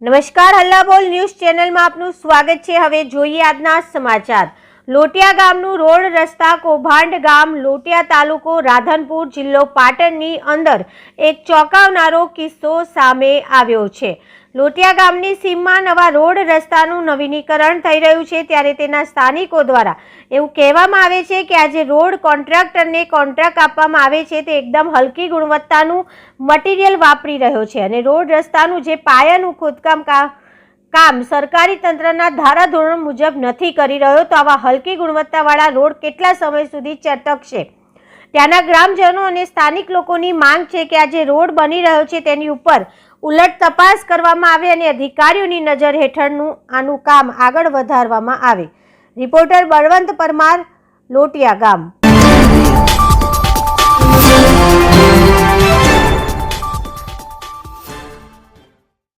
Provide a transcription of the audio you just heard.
નમસ્કાર, હલ્લાબોલ ન્યૂઝ ચેનલમાં આપનું સ્વાગત છે। હવે જોઈએ આજના સમાચાર। લોટિયા ગામનું રોડ રસ્તા કૌભાંડ। ગામ લોટિયા, તાલુકો રાધનપુર, જિલ્લો પાટણની અંદર એક ચોંકાવનારો કિસ્સો સામે આવ્યો છે। લોટિયા ગામની સીમમાં નવા રોડ રસ્તાનું નવીનીકરણ થઈ રહ્યું છે, ત્યારે તેના સ્થાનિકો દ્વારા એવું કહેવામાં આવે છે કે આજે રોડ કોન્ટ્રાક્ટરને કોન્ટ્રાક્ટ આપવામાં આવે છે તે એકદમ હલકી ગુણવત્તાનું મટીરિયલ વાપરી રહ્યો છે અને રોડ રસ્તાનું જે પાયાનું ખોદકામ કામ સરકારી તંત્રના ધારાધોરણ મુજબ નથી કરી રહ્યો, તો આવા હલકી ગુણવત્તાવાળા રોડ કેટલા સમય સુધી ચટકશે? ત્યાંના ગ્રામજનો અને સ્થાનિક લોકોની માંગ છે કે આ જે રોડ બની રહ્યો છે તેની ઉપર ઉલટ તપાસ કરવામાં આવે અને અધિકારીઓની નજર હેઠળનું આનું કામ આગળ વધારવામાં આવે। રિપોર્ટર બળવંત પરમાર, લોટિયા ગામ।